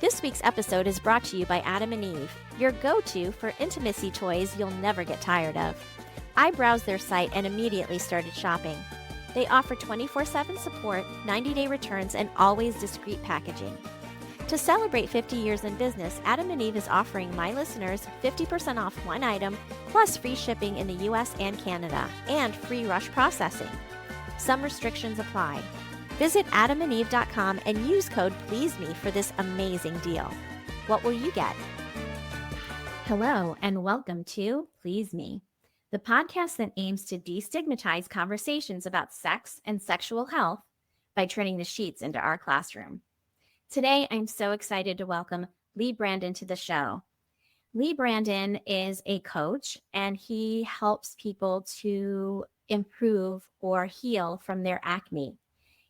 This week's episode is brought to you by Adam and Eve, your go-to for intimacy toys you'll never get tired of. I browsed their site and immediately started shopping. They offer 24/7 support, 90-day returns, and always discreet packaging. To celebrate 50 years in business, Adam and Eve is offering my listeners 50% off one item, plus free shipping in the US and Canada, and free rush processing. Some restrictions apply. Visit adamandeve.com and use code PLEASEME for this amazing deal. What will you get? Hello, and welcome to Please Me, the podcast that aims to destigmatize conversations about sex and sexual health by turning the sheets into our classroom. Today, I'm so excited to welcome Leigh Brandon to the show. Leigh Brandon is a coach, and he helps people to improve or heal from their acne.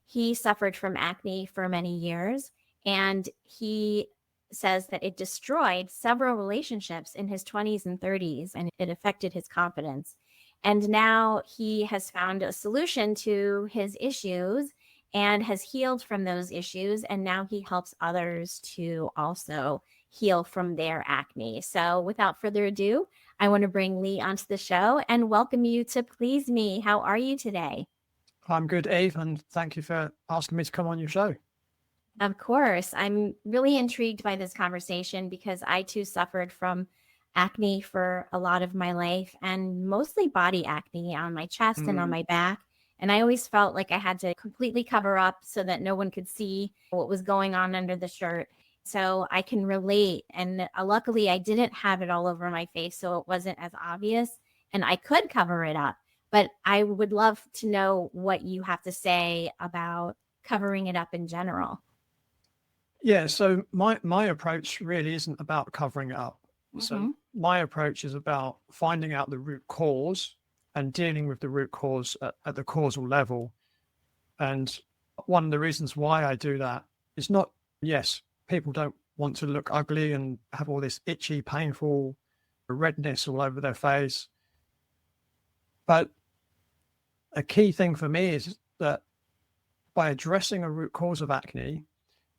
He suffered from acne for many years, and he says that it destroyed several relationships in his 20s and 30s, and it affected his confidence. And now he has found a solution to his issues and has healed from those issues. And now he helps others to also heal from their acne. So without further ado, I want to bring Leigh onto the show and welcome you to Please Me. How are you today? I'm good, Eve, and thank you for asking me to come on your show. Of course. I'm really intrigued by this conversation because I too suffered from acne for a lot of my life, and mostly body acne on my chest and on my back. And I always felt like I had to completely cover up so that no one could see what was going on under the shirt. So I can relate. And luckily, I didn't have it all over my face, so it wasn't as obvious, and I could cover it up. But I would love to know what you have to say about covering it up in general. Yeah, so my approach really isn't about covering it up. So my approach is about finding out the root cause and dealing with the root cause at the causal level. And one of the reasons why I do that is not, yes, people don't want to look ugly and have all this itchy, painful redness all over their face. But a key thing for me is that by addressing a root cause of acne,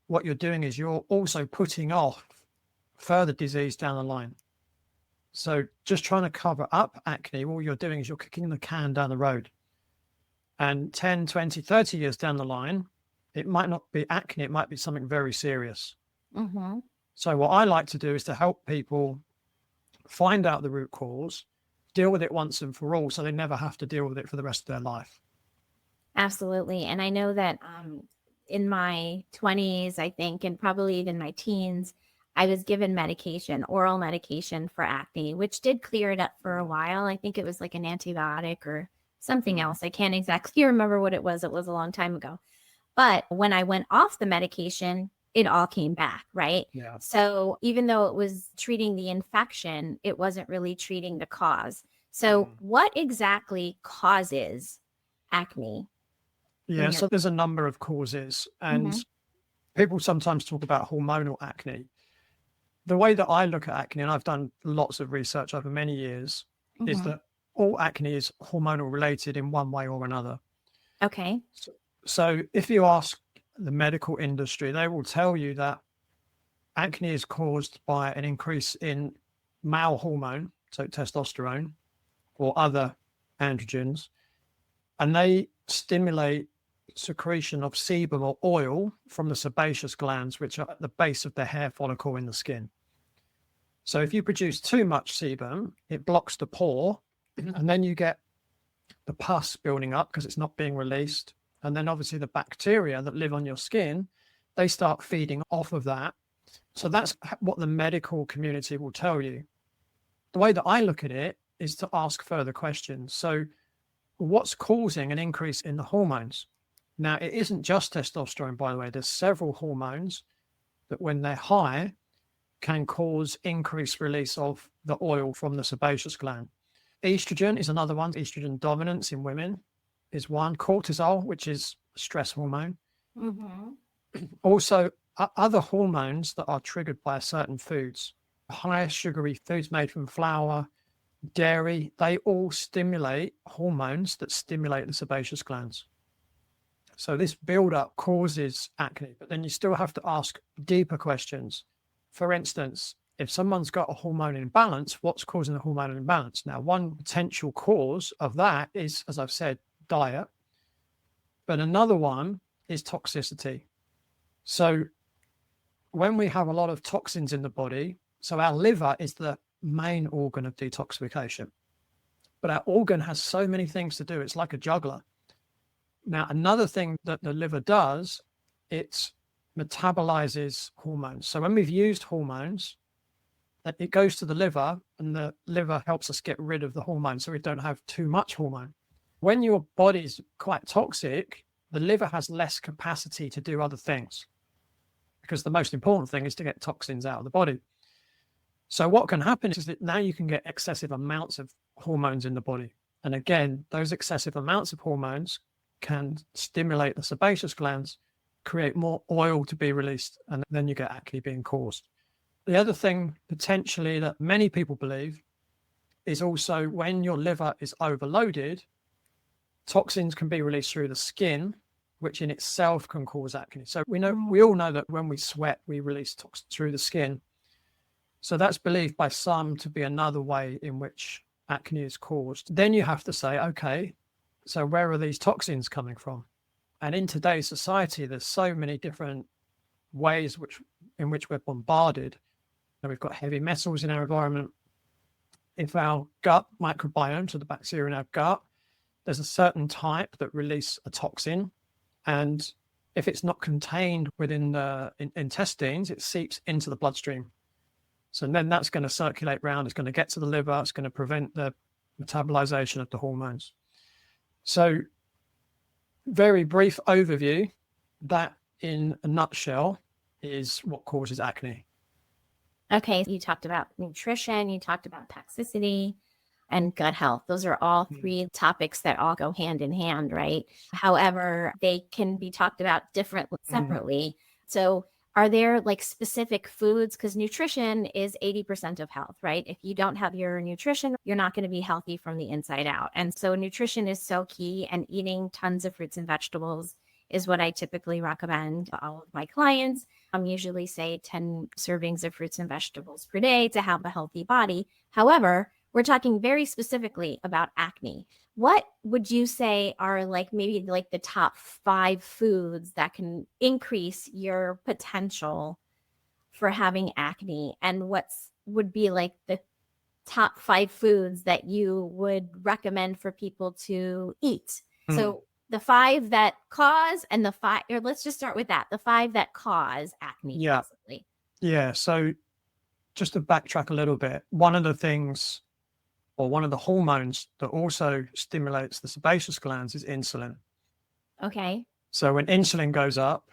what you're doing is you're also putting off further disease down the line. So just trying to cover up acne, all you're doing is you're kicking the can down the road. And 10, 20, 30 years down the line, it might not be acne, it might be something very serious. So what I like to do is to help people find out the root cause, deal with it once and for all, so they never have to deal with it for the rest of their life. Absolutely. And I know that in my 20s, I think, and probably even my teens, I was given medication, oral medication for acne, which did clear it up for a while. I think it was like an antibiotic or something else. I can't exactly remember what it was. It was a long time ago. But when I went off the medication, it all came back, right? Yeah. So even though it was treating the infection, it wasn't really treating the cause. So what exactly causes acne? Yeah, so there's a number of causes, and people sometimes talk about hormonal acne. The way that I look at acne, and I've done lots of research over many years, is that all acne is hormonal related in one way or another. Okay. So if you ask the medical industry, they will tell you that acne is caused by an increase in male hormone, so testosterone or other androgens, and they stimulate secretion of sebum or oil from the sebaceous glands, which are at the base of the hair follicle in the skin. So if you produce too much sebum, it blocks the pore, and then you get the pus building up because it's not being released. And then obviously the bacteria that live on your skin, they start feeding off of that. So that's what the medical community will tell you. The way that I look at it is to ask further questions. So what's causing an increase in the hormones? Now, it isn't just testosterone, by the way. There's several hormones that when they're high can cause increased release of the oil from the sebaceous gland. Estrogen is another one. Estrogen dominance in women is one. Cortisol, which is stress hormone. Also, other hormones that are triggered by certain foods, high sugary foods made from flour, dairy, they all stimulate hormones that stimulate the sebaceous glands. So this buildup causes acne, but then you still have to ask deeper questions. For instance, if someone's got a hormone imbalance, what's causing the hormone imbalance? Now, one potential cause of that is, as I've said, diet, but another one is toxicity. So when we have a lot of toxins in the body, so our liver is the main organ of detoxification, but our organ has so many things to do. It's like a juggler. Now, another thing that the liver does, it metabolizes hormones. So when we've used hormones, that it goes to the liver, and the liver helps us get rid of the hormone so we don't have too much hormone. When your body's quite toxic, the liver has less capacity to do other things, because the most important thing is to get toxins out of the body. So what can happen is that now you can get excessive amounts of hormones in the body. And again, those excessive amounts of hormones can stimulate the sebaceous glands, create more oil to be released, and then you get acne being caused. The other thing potentially that many people believe is also when your liver is overloaded, toxins can be released through the skin, which in itself can cause acne. So we all know that when we sweat, we release toxins through the skin. So that's believed by some to be another way in which acne is caused. Then you have to say, okay, so where are these toxins coming from? And in today's society, there's so many different ways in which we're bombarded. And we've got heavy metals in our environment. If our gut microbiome, so the bacteria in our gut, there's a certain type that release a toxin. And if it's not contained within the intestines, it seeps into the bloodstream. So then that's going to circulate around. It's going to get to the liver. It's going to prevent the metabolization of the hormones. So very brief overview, that in a nutshell is what causes acne. Okay, you talked about nutrition, you talked about toxicity and gut health. Those are all three topics that all go hand in hand, right? However, they can be talked about separately. So are there like specific foods? Because nutrition is 80% of health, right? If you don't have your nutrition, you're not going to be healthy from the inside out. And so nutrition is so key, and eating tons of fruits and vegetables is what I typically recommend to all of my clients. Usually say 10 servings of fruits and vegetables per day to have a healthy body. However, we're talking very specifically about acne. What would you say are maybe the top 5 foods that can increase your potential for having acne? And would be the top 5 foods that you would recommend for people to eat? So the 5 that cause, and the 5, or let's just start with that, the 5 that cause acne. Yeah. Basically. Yeah. So just to backtrack a little bit, one of the things, or one of the hormones that also stimulates the sebaceous glands is insulin. Okay. So when insulin goes up,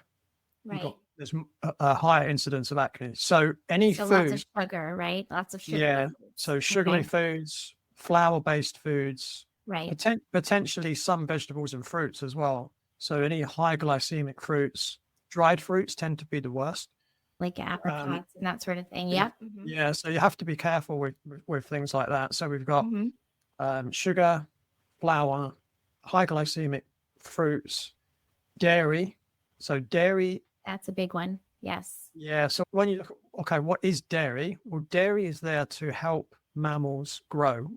right, there's a higher incidence of acne. So any so food, lots of sugar, right? Lots of sugar. yeah. So sugary foods, flour-based foods, right, potentially some vegetables and fruits as well. So any high glycemic fruits, dried fruits tend to be the worst. like apricots and that sort of thing. Yep. Yeah. So you have to be careful with things like that. So we've got sugar, flour, high glycemic fruits, dairy. So dairy. That's a big one. Yes. Yeah. So when you look at, okay, what is dairy? Well, dairy is there to help mammals grow,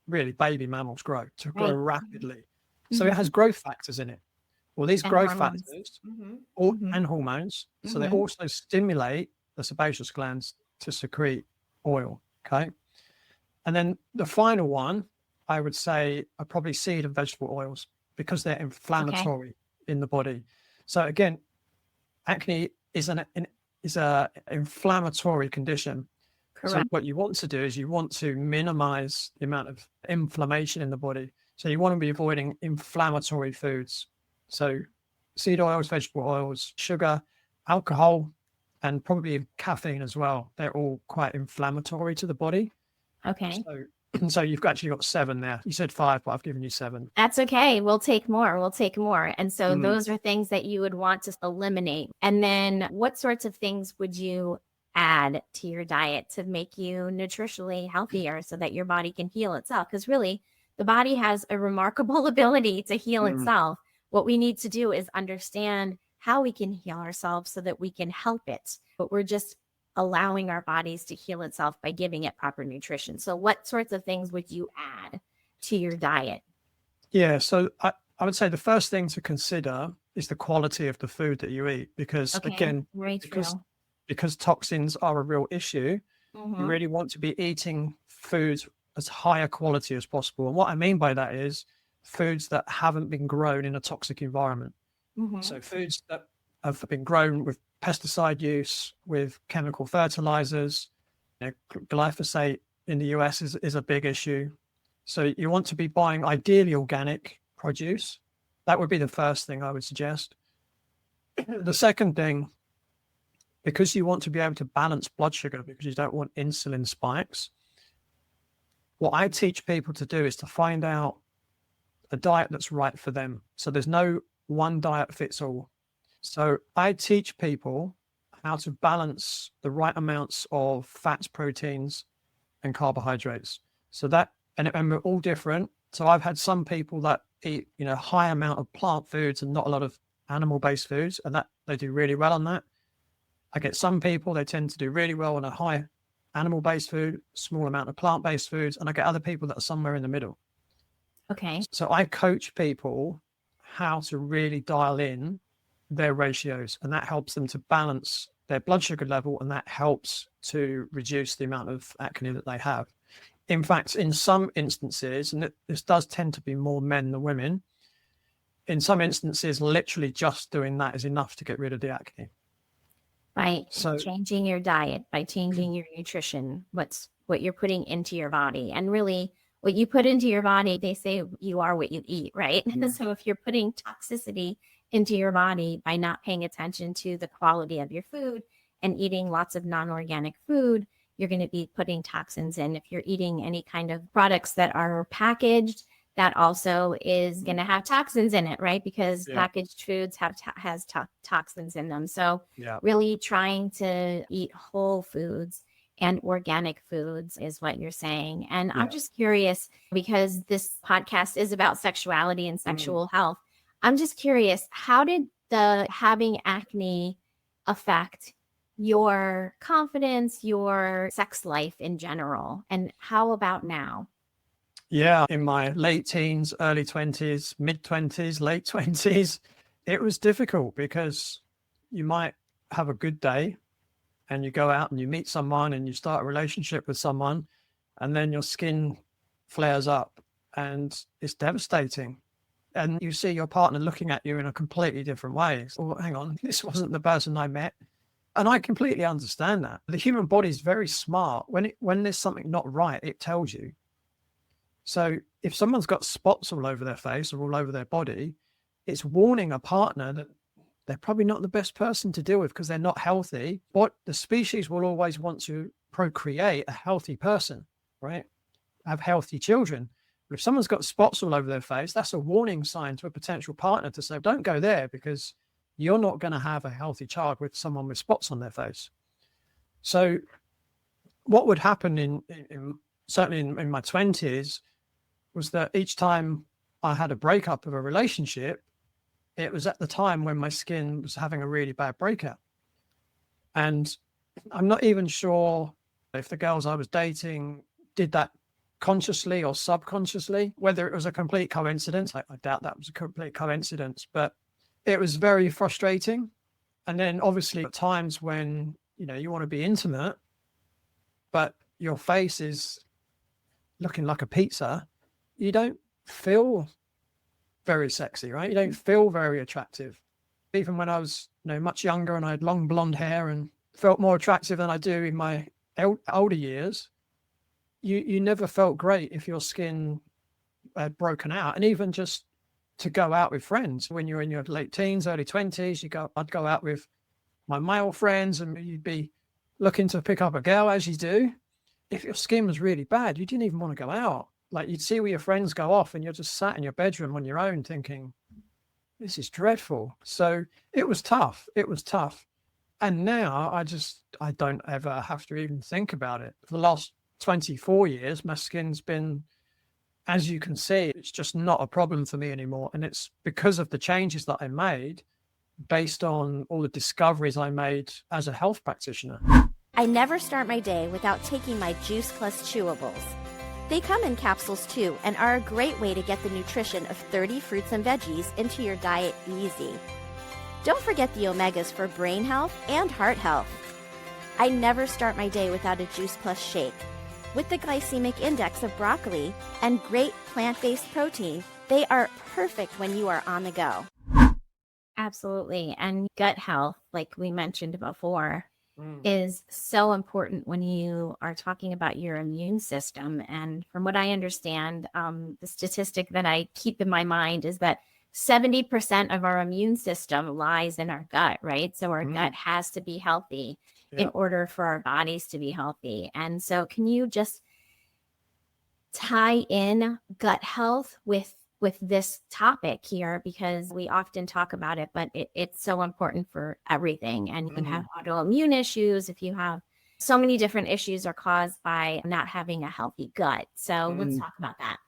really baby mammals grow, to grow rapidly. So it has growth factors in it. Well, these growth factors and hormones, so they also stimulate the sebaceous glands to secrete oil. Okay. And then the final one, I would say, are probably seed and vegetable oils, because they're inflammatory in the body. So again, acne is an inflammatory condition. Correct. So what you want to do is you want to minimize the amount of inflammation in the body. So you want to be avoiding inflammatory foods. So seed oils, vegetable oils, sugar, alcohol, and probably caffeine as well. They're all quite inflammatory to the body. Okay. So you've actually got 7 there. You said 5, but I've given you 7. That's okay. We'll take more. And so those are things that you would want to eliminate. And then what sorts of things would you add to your diet to make you nutritionally healthier so that your body can heal itself? Because really, the body has a remarkable ability to heal itself. What we need to do is understand how we can heal ourselves so that we can help it. But we're just allowing our bodies to heal itself by giving it proper nutrition. So what sorts of things would you add to your diet? Yeah, so I would say the first thing to consider is the quality of the food that you eat, because Okay, again, very true. because toxins are a real issue, you Mhm. really want to be eating foods as higher quality as possible. And what I mean by that is foods that haven't been grown in a toxic environment. So Mhm. foods that have been grown with pesticide use, with chemical fertilizers, glyphosate in the US is a big issue. So you want to be buying ideally organic produce. That would be the first thing I would suggest. The second thing, because you want to be able to balance blood sugar because you don't want insulin spikes, what I teach people to do is to find out a diet that's right for them. So there's no one diet fits all. So I teach people how to balance the right amounts of fats, proteins, and carbohydrates. So that, and we're all different. So I've had some people that eat, high amount of plant foods and not a lot of animal-based foods, and that they do really well on that. I get some people, they tend to do really well on a high animal-based food, small amount of plant-based foods, and I get other people that are somewhere in the middle. Okay. So I coach people how to really dial in their ratios, and that helps them to balance their blood sugar level, and that helps to reduce the amount of acne that they have. In fact, in some instances, and this does tend to be more men than women, in some instances, literally just doing that is enough to get rid of the acne. By So changing your diet, by changing your nutrition, what you're putting into your body. And really, what you put into your body, they say you are what you eat, right? So if you're putting toxicity into your body by not paying attention to the quality of your food and eating lots of non-organic food, you're going to be putting toxins in. If you're eating any kind of products that are packaged, that also is going to have toxins in it, right? Because packaged foods has toxins in them. So really trying to eat whole foods and organic foods is what you're saying. And I'm just curious, because this podcast is about sexuality and sexual health. I'm just curious, how did the having acne affect your confidence, your sex life in general? And how about now? Yeah, in my late teens, early 20s, mid 20s, late 20s, it was difficult because you might have a good day and you go out and you meet someone and you start a relationship with someone, and then your skin flares up and it's devastating. And you see your partner looking at you in a completely different way. So, hang on, this wasn't the person I met. And I completely understand that. The human body is very smart. When there's something not right, it tells you. So if someone's got spots all over their face or all over their body, it's warning a partner that they're probably not the best person to deal with because they're not healthy. But the species will always want to procreate a healthy person, right? Have healthy children. But if someone's got spots all over their face, that's a warning sign to a potential partner to say, don't go there because you're not going to have a healthy child with someone with spots on their face. So what would happen certainly in my 20s was that each time I had a breakup of a relationship, it was at the time when my skin was having a really bad breakout. And I'm not even sure if the girls I was dating did that consciously or subconsciously, whether it was a complete coincidence. I doubt that was a complete coincidence, but it was very frustrating. And then obviously at times when, you want to be intimate, but your face is looking like a pizza, you don't feel very sexy, right? You don't feel very attractive. Even when I was, much younger and I had long blonde hair and felt more attractive than I do in my older years, you never felt great if your skin had broken out. And even just to go out with friends when you're in your late teens, early 20s, I'd go out with my male friends and you'd be looking to pick up a girl as you do. If your skin was really bad, you didn't even want to go out. Like you'd see where your friends go off and you're just sat in your bedroom on your own thinking, this is dreadful. So it was tough. It was tough. And now I don't ever have to even think about it. For the last 24 years, my skin's been as you can see, it's just not a problem for me anymore. And it's because of the changes that I made based on all the discoveries I made as a health practitioner. I never start my day without taking my Juice Plus chewables. They come in capsules too and are a great way to get the nutrition of 30 fruits and veggies into your diet easy. Don't forget the omegas for brain health and heart health. I never start my day without a Juice Plus shake. With the glycemic index of broccoli and great plant-based protein, they are perfect when you are on the go. Absolutely. And gut health, like we mentioned before, is so important when you are talking about your immune system. And from what I understand, the statistic that I keep in my mind is that 70% of our immune system lies in our gut, right? So our gut has to be healthy in order for our bodies to be healthy. And so can you just tie in gut health with this topic here, because we often talk about it, but it's so important for everything. And you can have autoimmune issues if you have so many different issues are caused by not having a healthy gut. So let's talk about that.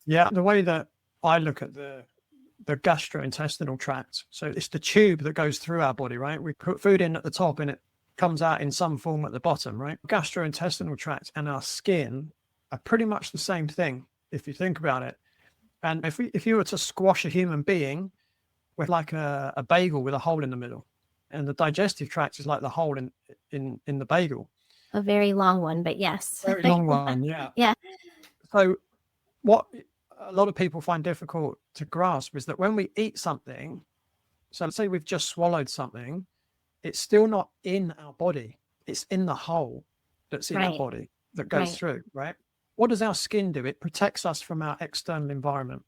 Yeah, the way that I look at the gastrointestinal tract, so it's the tube that goes through our body, right? We put food in at the top and it comes out in some form at the bottom, right? Gastrointestinal tract and our skin are pretty much the same thing if you think about it. And if you were to squash a human being with like a bagel with a hole in the middle, and the digestive tract is like the hole in the bagel. A very long one, but yes. Very long one, yeah. Yeah. So what a lot of people find difficult to grasp is that when we eat something, so let's say we've just swallowed something, it's still not in our body. It's in the hole that's in our body that goes through, right? What does our skin do? It protects us from our external environment,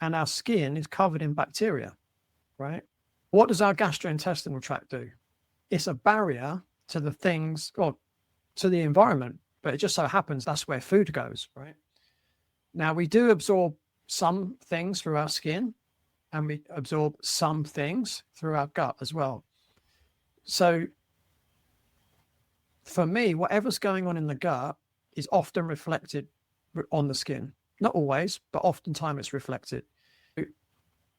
and our skin is covered in bacteria, right? What does our gastrointestinal tract do? It's a barrier to the things, or to the environment, but it just so happens that's where food goes, right? Now, we do absorb some things through our skin, and we absorb some things through our gut as well. So for me, whatever's going on in the gut is often reflected on the skin. Not always, but oftentimes it's reflected.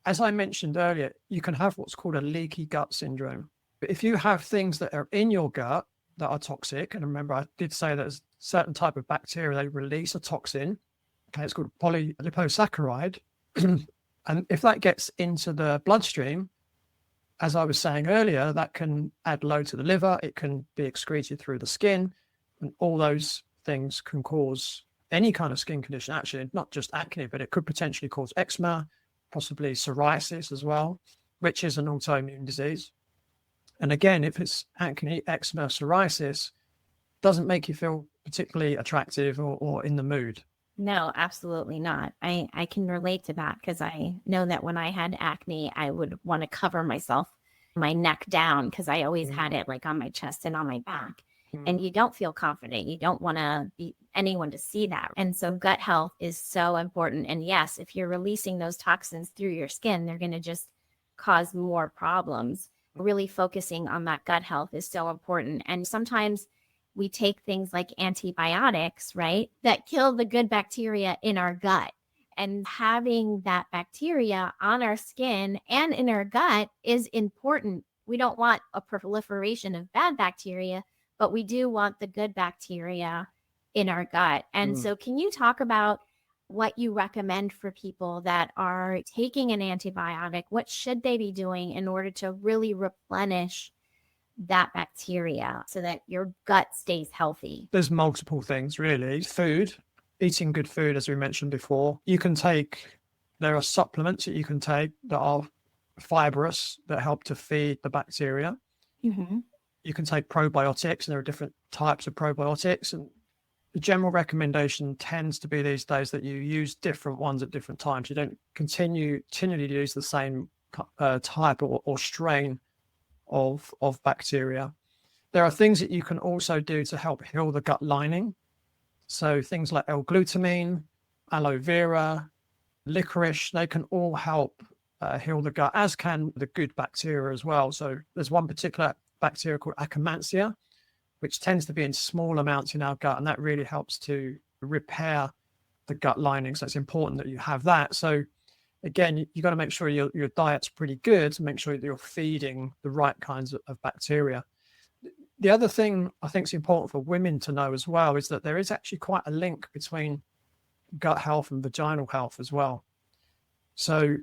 As I mentioned earlier, you can have what's called a leaky gut syndrome. But if you have things that are in your gut that are toxic, and remember I did say that there's a certain type of bacteria, they release a toxin, okay, it's called polyliposaccharide. And if that gets into the bloodstream, as I was saying earlier, that can add load to the liver, it can be excreted through the skin, and all those things can cause any kind of skin condition, actually, not just acne, but it could potentially cause eczema, possibly psoriasis as well, which is an autoimmune disease. And again, if it's acne, eczema, psoriasis, doesn't make you feel particularly attractive or in the mood. No, absolutely not. I can relate to that, because I know that when I had acne, I would want to cover myself, my neck down, because I always had it like on my chest and on my back. And you don't feel confident. You don't want to be anyone to see that. And so gut health is so important. And yes, if you're releasing those toxins through your skin, they're going to just cause more problems. Really focusing on that gut health is so important. And sometimes we take things like antibiotics, right, that kill the good bacteria in our gut. And having that bacteria on our skin and in our gut is important. We don't want a proliferation of bad bacteria, but we do want the good bacteria in our gut. And so can you talk about what you recommend for people that are taking an antibiotic? What should they be doing in order to really replenish that bacteria so that your gut stays healthy? There's multiple things, really. Food, eating good food, as we mentioned before. There are supplements that you can take that are fibrous that help to feed the bacteria. You can take probiotics, and there are different types of probiotics. And the general recommendation tends to be these days that you use different ones at different times. You don't continually use the same type or strain of bacteria. There are things that you can also do to help heal the gut lining. So things like L-glutamine, aloe vera, licorice, they can all help heal the gut, as can the good bacteria as well. So there's one particular bacteria called Akkermansia, which tends to be in small amounts in our gut, and that really helps to repair the gut lining. So it's important that you have that. So again, you got to make sure your diet's pretty good to make sure that you're feeding the right kinds of bacteria. The other thing I think is important for women to know as well is that there is actually quite a link between gut health and vaginal health as well. So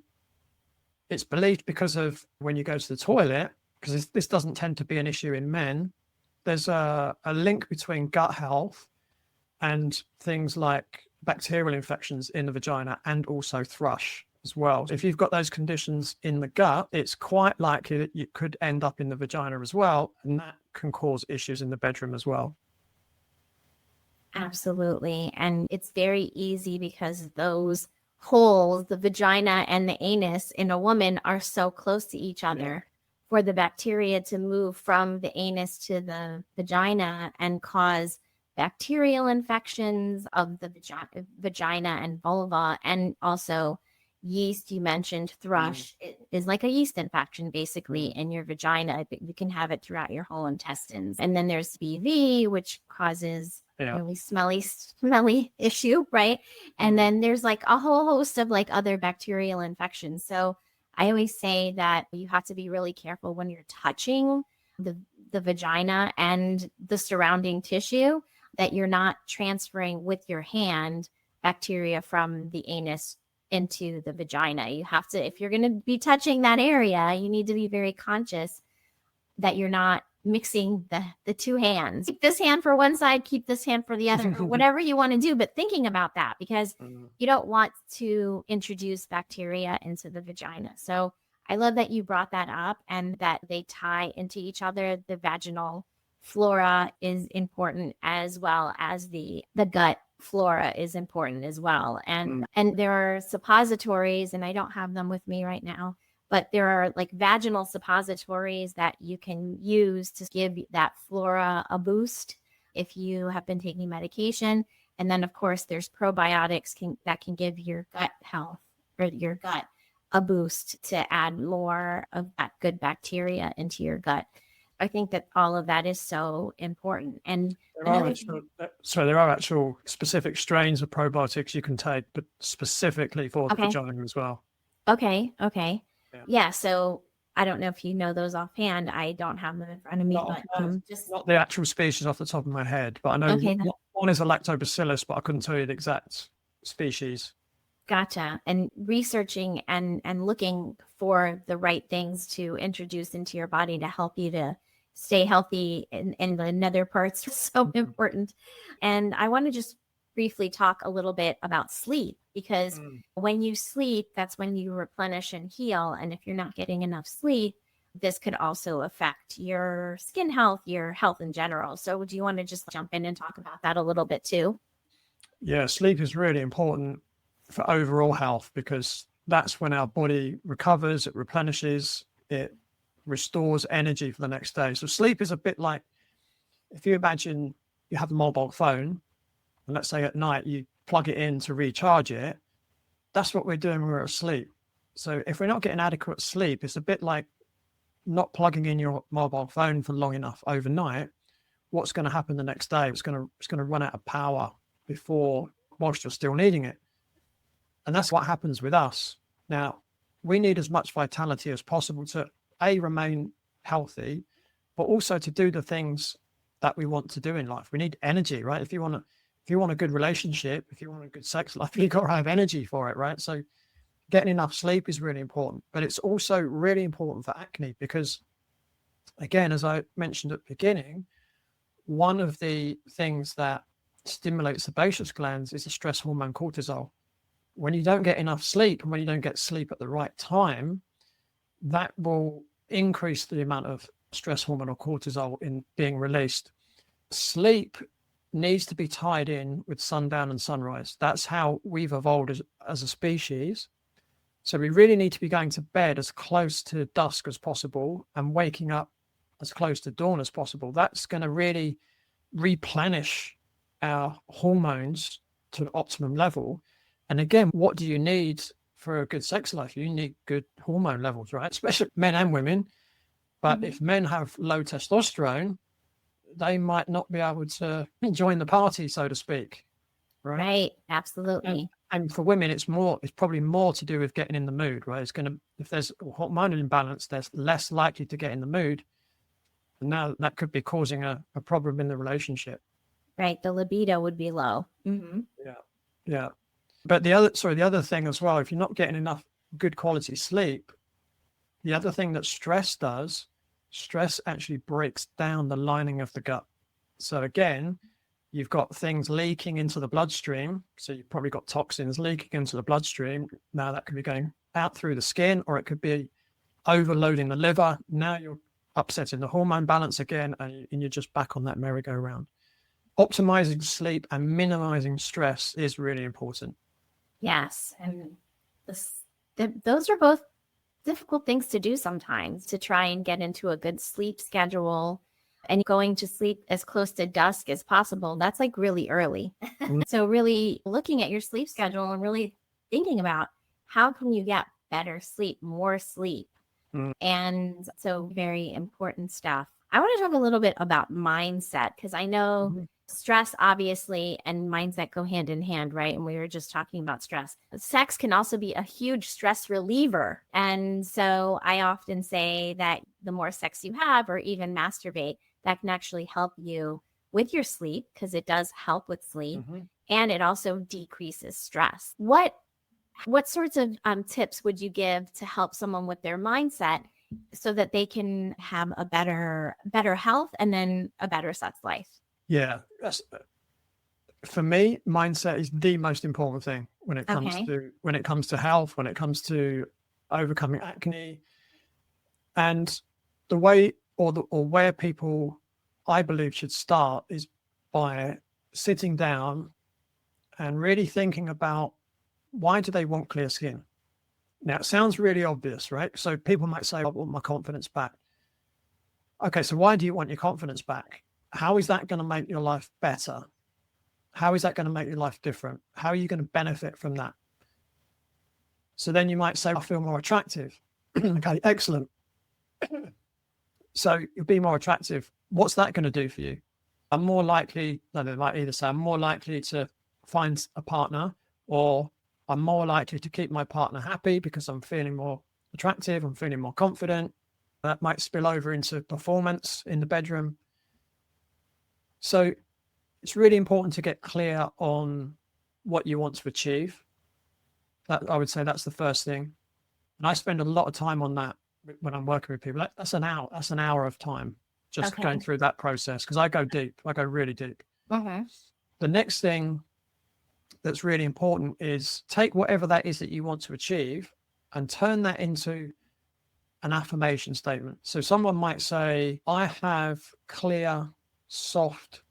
it's believed because of when you go to the toilet, because this doesn't tend to be an issue in men, there's a link between gut health and things like bacterial infections in the vagina and also thrush as well. If you've got those conditions in the gut, it's quite likely that you could end up in the vagina as well, and that can cause issues in the bedroom as well. Absolutely. And it's very easy because those holes, the vagina and the anus in a woman, are so close to each other for the bacteria to move from the anus to the vagina and cause bacterial infections of the vagina and vulva, and also yeast. You mentioned thrush. It is like a yeast infection basically in your vagina. You can have it throughout your whole intestines. And then there's BV, which causes really smelly issue, right? And then there's like a whole host of like other bacterial infections. So I always say that you have to be really careful when you're touching the vagina and the surrounding tissue, that you're not transferring with your hand bacteria from the anus into the vagina. You have to, if you're going to be touching that area, you need to be very conscious that you're not mixing the two hands. Keep this hand for one side, keep this hand for the other, or whatever you want to do, but thinking about that, because you don't want to introduce bacteria into the vagina. So I love that you brought that up and that they tie into each other. The vaginal flora is important, as well as the gut flora is important as well. And there are suppositories, and I don't have them with me right now, but there are like vaginal suppositories that you can use to give that flora a boost if you have been taking medication. And then of course there's probiotics that can give your gut health or your gut a boost to add more of that good bacteria into your gut. I think that all of that is so important. And there are actual specific strains of probiotics you can take, but specifically for the vagina as well. Okay. Yeah. So I don't know if you know those offhand. I don't have them in front of me, just not the actual species off the top of my head, but I know one is a lactobacillus, but I couldn't tell you the exact species. Gotcha. And researching and looking for the right things to introduce into your body to help you to stay healthy in the nether parts is so important. And I want to just briefly talk a little bit about sleep, because when you sleep, that's when you replenish and heal. And if you're not getting enough sleep, this could also affect your skin health, your health in general. So do you want to just jump in and talk about that a little bit too? Yeah, sleep is really important for overall health, because that's when our body recovers, it replenishes, it restores energy for the next day. So sleep is a bit like, if you imagine you have a mobile phone, and let's say at night you plug it in to recharge it, that's what we're doing when we're asleep. So if we're not getting adequate sleep, it's a bit like not plugging in your mobile phone for long enough overnight. What's going to happen the next day? It's going to run out of power whilst you're still needing it. And that's what happens with us. Now, we need as much vitality as possible to remain healthy, but also to do the things that we want to do in life. We need energy, right? If you want a good relationship, if you want a good sex life, you've got to have energy for it, right? So getting enough sleep is really important, but it's also really important for acne because, again, as I mentioned at the beginning, one of the things that stimulates the sebaceous glands is the stress hormone cortisol. When you don't get enough sleep and when you don't get sleep at the right time, that will increase the amount of stress hormone or cortisol in being released. Sleep needs to be tied in with sundown and sunrise. That's how we've evolved as a species. So we really need to be going to bed as close to dusk as possible and waking up as close to dawn as possible. That's going to really replenish our hormones to an optimum level. And again, what do you need for a good sex life? You need good hormone levels, right? Especially men and women. But if men have low testosterone, they might not be able to join the party, so to speak. right? Right. And Absolutely. and for women, it's probably more to do with getting in the mood, right? If there's a hormonal imbalance, they're less likely to get in the mood. And now that could be causing a problem in the relationship. Right. The libido would be low. Yeah. Yeah. But the other thing as well, if you're not getting enough good quality sleep, the other thing that stress actually breaks down the lining of the gut. So again, you've got things leaking into the bloodstream. So you've probably got toxins leaking into the bloodstream. Now that could be going out through the skin, or it could be overloading the liver. Now you're upsetting the hormone balance again, and you're just back on that merry-go-round. Optimizing sleep and minimizing stress is really important. Yes. And this, those are both difficult things to do sometimes, to try and get into a good sleep schedule and going to sleep as close to dusk as possible. That's like really early. Mm. So really looking at your sleep schedule and really thinking about how can you get better sleep, more sleep. Mm. And so very important stuff. I want to talk a little bit about mindset, because I know stress obviously and mindset go hand in hand, right? And we were just talking about stress. Sex can also be a huge stress reliever. And so I often say that the more sex you have, or even masturbate, that can actually help you with your sleep, because it does help with sleep. And it also decreases stress. What sorts of tips would you give to help someone with their mindset so that they can have a better health and then a better sex life? Yeah, for me, mindset is the most important thing when it comes Okay. to health, when it comes to overcoming acne, and the way or where people, I believe, should start is by sitting down and really thinking about, why do they want clear skin? Now, it sounds really obvious, right? So people might say, I want my confidence back. Okay, so why do you want your confidence back? How is that going to make your life better? How is that going to make your life different? How are you going to benefit from that? So then you might say, I feel more attractive. Okay, excellent. So you'll be more attractive. What's that going to do for you? They might either say, I'm more likely to find a partner, or I'm more likely to keep my partner happy because I'm feeling more attractive, I'm feeling more confident. That might spill over into performance in the bedroom. So it's really important to get clear on what you want to achieve. That, I would say, that's the first thing. And I spend a lot of time on that when I'm working with people. That's an hour. That's an hour of time just going through that process, because I go deep. I go really deep. The next thing that's really important is take whatever that is that you want to achieve and turn that into an affirmation statement. So someone might say, I have clear, soft,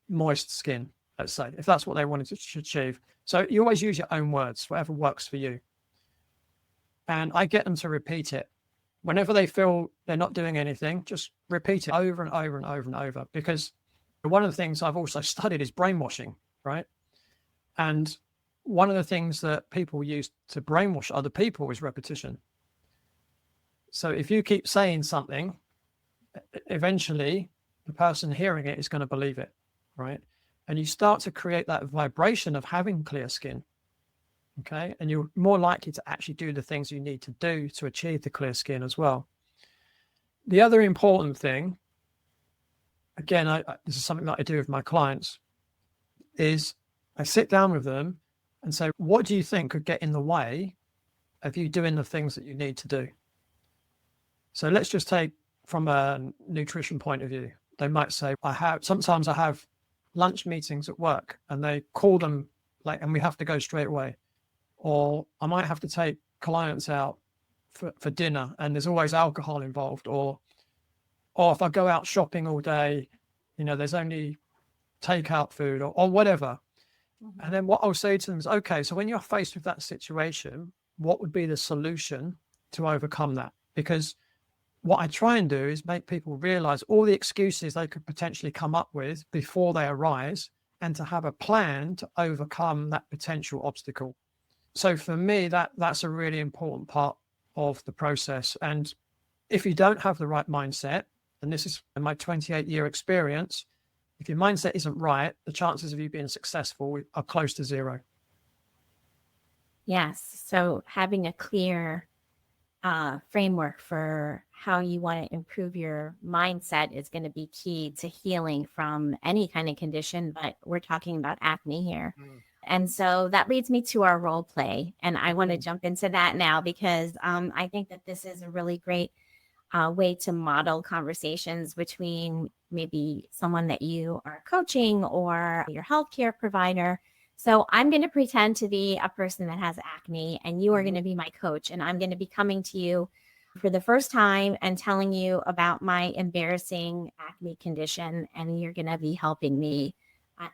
moist skin, let's say, if that's what they wanted to achieve. So you always use your own words, whatever works for you. And I get them to repeat it. Whenever they feel they're not doing anything, just repeat it over and over and over and over. Because one of the things I've also studied is brainwashing, right? And one of the things that people use to brainwash other people is repetition. So if you keep saying something, eventually the person hearing it is going to believe it, right? And you start to create that vibration of having clear skin. Okay. And you're more likely to actually do the things you need to do to achieve the clear skin as well. The other important thing, again, this is something that I do with my clients, is I sit down with them and say, what do you think could get in the way of you doing the things that you need to do? So let's just take from a nutrition point of view. They might say, sometimes I have lunch meetings at work and they call them and we have to go straight away. Or I might have to take clients out for dinner and there's always alcohol involved. Or if I go out shopping all day, there's only takeout food or whatever. And then what I'll say to them is, okay, so when you're faced with that situation, what would be the solution to overcome that? Because what I try and do is make people realize all the excuses they could potentially come up with before they arise, and to have a plan to overcome that potential obstacle. So for me, that's a really important part of the process. And if you don't have the right mindset, and this is my 28-year experience, If your mindset isn't right, the chances of you being successful are close to zero. Yes. So having a clear framework for how you want to improve your mindset is going to be key to healing from any kind of condition, but we're talking about acne here. And so that leads me to our role play. And I want to jump into that now because I think that this is a really great way to model conversations between maybe someone that you are coaching or your healthcare provider. So I'm going to pretend to be a person that has acne, and you are going to be my coach, and I'm going to be coming to you for the first time and telling you about my embarrassing acne condition, and you're going to be helping me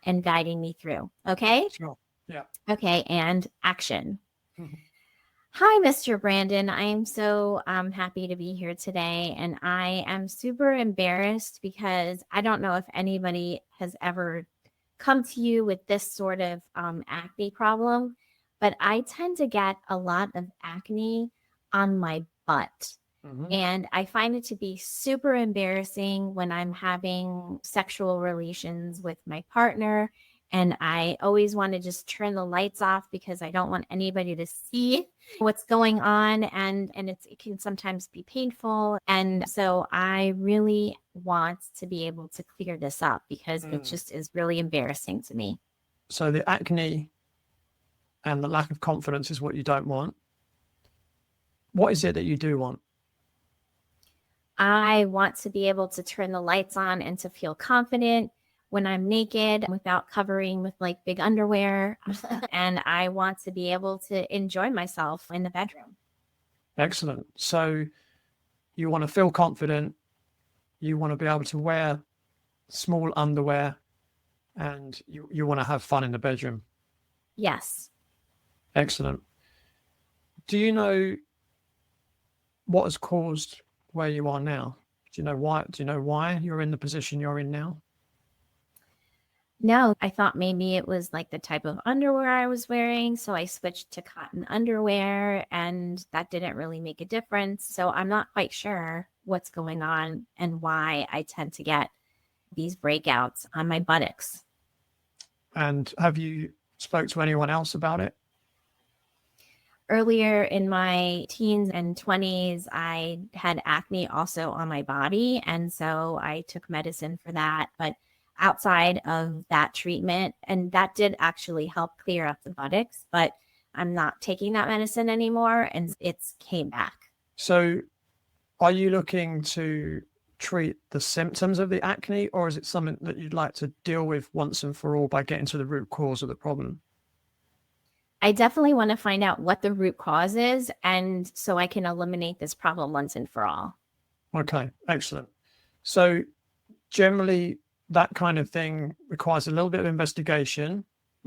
and guiding me through. Okay? Sure. Yeah. Okay. And action. Hi, Mr. Brandon. I am so happy to be here today. And I am super embarrassed because I don't know if anybody has ever come to you with this sort of acne problem, but I tend to get a lot of acne on my butt. And I find it to be super embarrassing when I'm having sexual relations with my partner. And I always want to just turn the lights off because I don't want anybody to see what's going on. And it can sometimes be painful. And so I really want to be able to clear this up because it just is really embarrassing to me. So the acne and the lack of confidence is what you don't want. What is it that you do want? I want to be able to turn the lights on and to feel confident when I'm naked without covering with like big underwear. And I want to be able to enjoy myself in the bedroom. Excellent. So you want to feel confident. You want to be able to wear small underwear, and you want to have fun in the bedroom. Yes. Excellent. Do you know what has caused where you are now? Do you know why? Do you know why you're in the position you're in now? No, I thought maybe it was like the type of underwear I was wearing. So I switched to cotton underwear, and that didn't really make a difference. So I'm not quite sure what's going on and why I tend to get these breakouts on my buttocks. And have you spoke to anyone else about it? Earlier in my teens and 20s, I had acne also on my body. And so I took medicine for that. But outside of that treatment, and that did actually help clear up the buttocks, but I'm not taking that medicine anymore, and it's came back. So are you looking to treat the symptoms of the acne, or is it something that you'd like to deal with once and for all by getting to the root cause of the problem? I definitely want to find out what the root cause is, and so I can eliminate this problem once and for all. Okay, excellent. So generally, that kind of thing requires a little bit of investigation,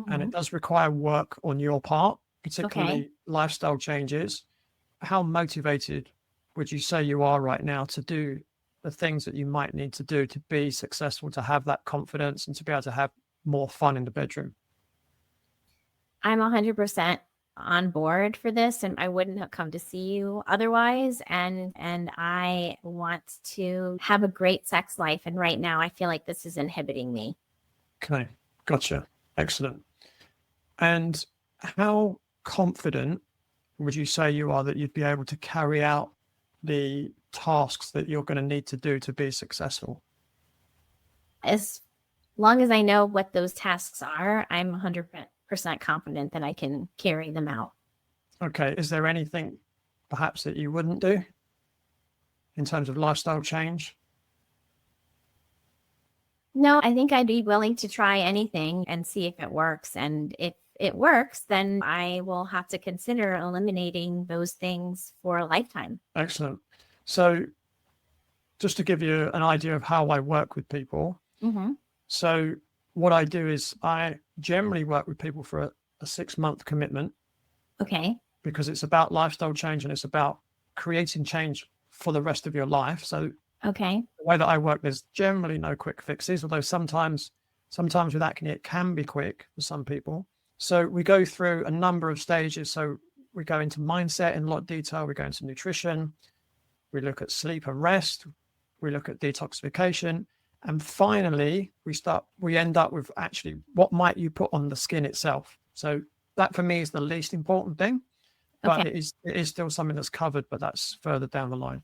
and it does require work on your part, particularly lifestyle changes. How motivated would you say you are right now to do the things that you might need to do to be successful, to have that confidence and to be able to have more fun in the bedroom? I'm 100% on board for this, and I wouldn't have come to see you otherwise. And I want to have a great sex life. And right now I feel like this is inhibiting me. Okay, gotcha. Excellent. And how confident would you say you are that you'd be able to carry out the tasks that you're going to need to do to be successful? As long as I know what those tasks are, I'm 100% confident that I can carry them out. Okay. Is there anything perhaps that you wouldn't do in terms of lifestyle change? No, I think I'd be willing to try anything and see if it works. And if it works, then I will have to consider eliminating those things for a lifetime. Excellent. So just to give you an idea of how I work with people. So what I do is I generally work with people for a 6-month commitment. Okay. Because it's about lifestyle change and it's about creating change for the rest of your life. So okay, the way that I work, there's generally no quick fixes, although sometimes with acne, it can be quick for some people. So we go through a number of stages. So we go into mindset in a lot of detail. We go into nutrition. We look at sleep and rest. We look at detoxification. And finally, we end up with actually what might you put on the skin itself. So that for me is the least important thing, but Okay. it is still something that's covered, but that's further down the line.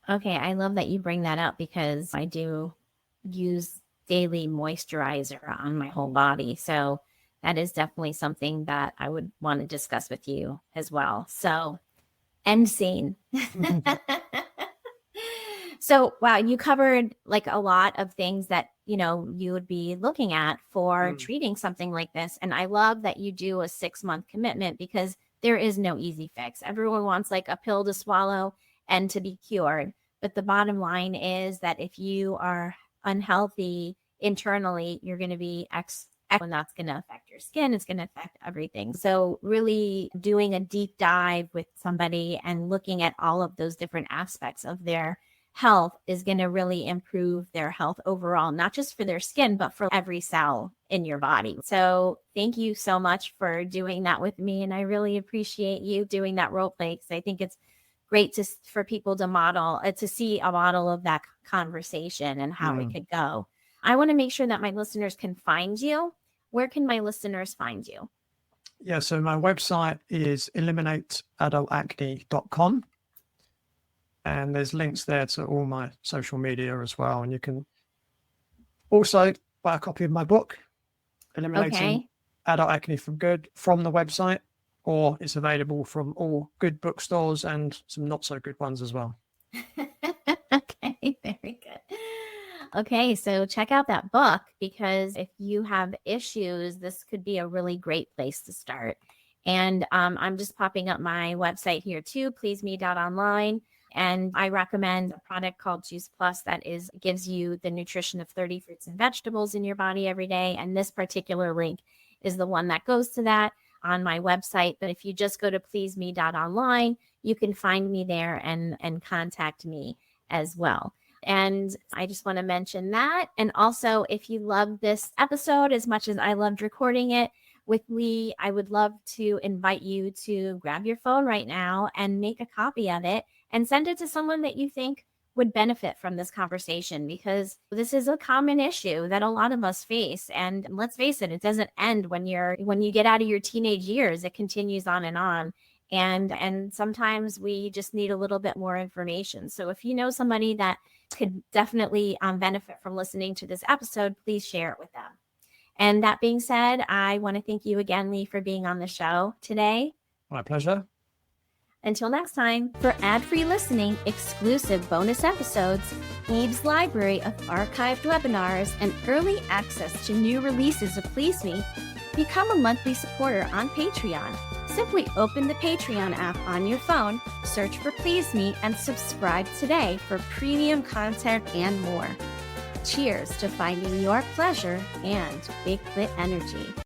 Okay. I love that you bring that up because I do use daily moisturizer on my whole body. So that is definitely something that I would want to discuss with you as well. So, end scene. So, wow, you covered like a lot of things that, you would be looking at for treating something like this. And I love that you do a 6-month commitment because there is no easy fix. Everyone wants like a pill to swallow and to be cured. But the bottom line is that if you are unhealthy internally, you're going to be and that's going to affect your skin. It's going to affect everything. So really doing a deep dive with somebody and looking at all of those different aspects of their health is going to really improve their health overall, not just for their skin, but for every cell in your body. So thank you so much for doing that with me. And I really appreciate you doing that role play because I think it's great for people to see a model of that conversation and how it could go. I want to make sure that my listeners can find you. Where can my listeners find you? Yeah, so my website is eliminateadultacne.com. And there's links there to all my social media as well. And you can also buy a copy of my book, Eliminating Adult Acne for Good, from the website, or it's available from all good bookstores and some not so good ones as well. Okay, very good. Okay, so check out that book because if you have issues, this could be a really great place to start. And I'm just popping up my website here too, pleaseme.online. And I recommend a product called Juice Plus that gives you the nutrition of 30 fruits and vegetables in your body every day. And this particular link is the one that goes to that on my website. But if you just go to pleaseme.online, you can find me there and contact me as well. And I just want to mention that. And also, if you love this episode as much as I loved recording it with Leigh, I would love to invite you to grab your phone right now and make a copy of it and send it to someone that you think would benefit from this conversation, because this is a common issue that a lot of us face. And let's face it, it doesn't end when you get out of your teenage years. It continues on and on. And sometimes we just need a little bit more information. So if you know somebody that could definitely benefit from listening to this episode, please share it with them. And that being said, I want to thank you again, Leigh, for being on the show today. My pleasure. Until next time, for ad-free listening, exclusive bonus episodes, Eve's library of archived webinars, and early access to new releases of Please Me, become a monthly supporter on Patreon. Simply open the Patreon app on your phone, search for Please Me, and subscribe today for premium content and more. Cheers to finding your pleasure and big clit energy.